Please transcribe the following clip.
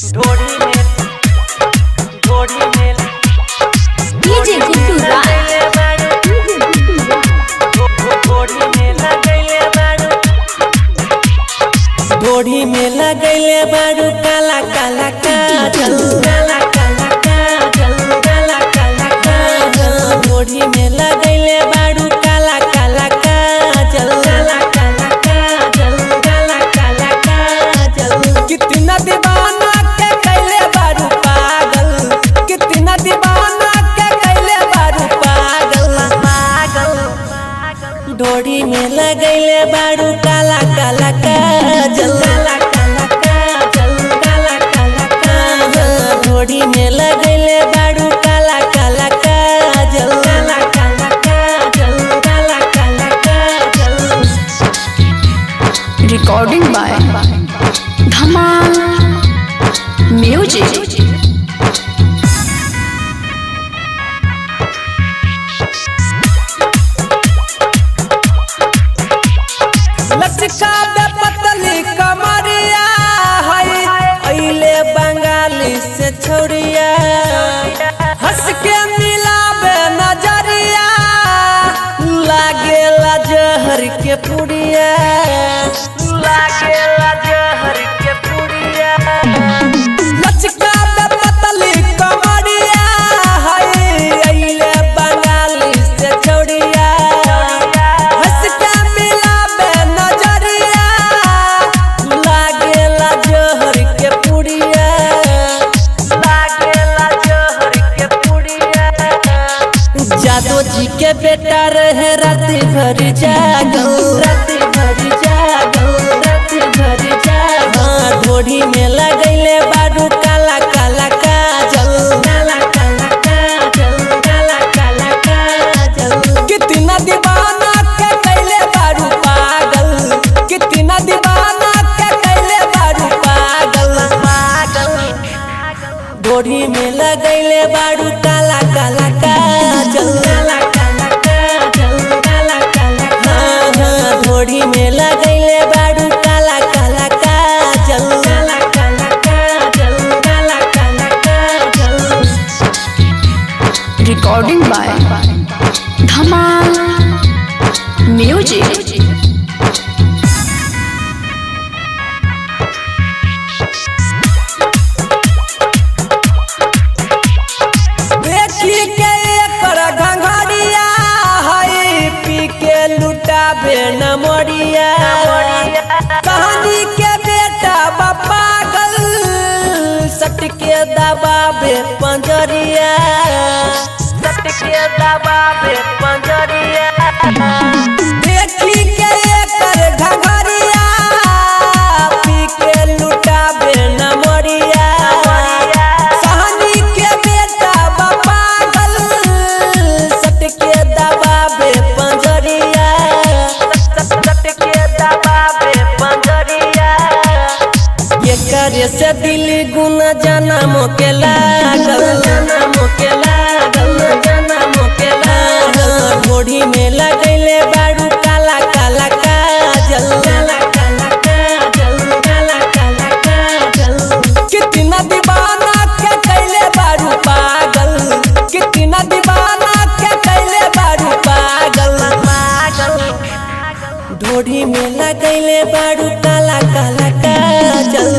ढोड़ी में डीजे गुड्डू राज ढोड़ी में लगैले बारू काला काला काजल काला काला काजल काला काला काजल ढोड़ी में लगैले बारू काला काला काजल काला काला काजल काला काला काजल कितना दीवाना के कैले बारू पागल कितना दीवाना के कैले बारू पागल पागल ढोड़ी में लगैले बारू काला काला काजल काला काला काजल काला काला काजल ढोड़ी में लगैले बारू काला काला काजल काला काला काजल काला काला काजल। रिकॉर्डिंग बाय धमाल म्यूजिक। लचका बे पतली कमरिया है अइले बंगाली से छोड़िया हंस के मिलाबे नजरिया लागेला जहर के पुड़िया लागेला जहर के पुड़िया लचका बे पतली कमरिया है अइले बंगाली से छोड़िया हंस के मिलाबे नजरिया लागेला जहर के पुड़िया लागेला जहर के पुड़िया जादो जी के बेटा रहे रात भर जागल रात भर जागल रात भर जागल ढोड़ी में लगैले बारू काला काला काजल काला काला काजल काला काला काजल कितना दीवाना के कैले बारू पागल कितना दीवाना के कैले बारू पागल पागल ढोड़ी में लगैले बारू काला काला काजल काला काला काजल काला काला काजल ढोड़ी में लगैले बारू काला काला काजल काला काला काजल काला काला काजल। रिकॉर्डिंग बाय धमाल म्यूजिक। देखी के एकर घंघरिया है पी के लुटाबे न मोरिया कहानी के बेटा बा पागल सट के दबाबे पंजरिया सट के दबाबे पंजरिया देखी के एकर घंघरिया पी के लुटाबे न मोरिया कहानी के बेटा बा पागल सट के दबाबे पंजरिया सट के दबाबे पंजरिया एकरे से दिल गुना जनम के लागल जनम के लागल जनम के लागल ढोड़ी में लगैले बारू काला काला काजल काला काला काजल काला काला काजल कितना दीवाना के कैले बारू पागल कितना दीवाना के कैले बारू पागल पागल ढोड़ी में लगैले बारू काला काला काजल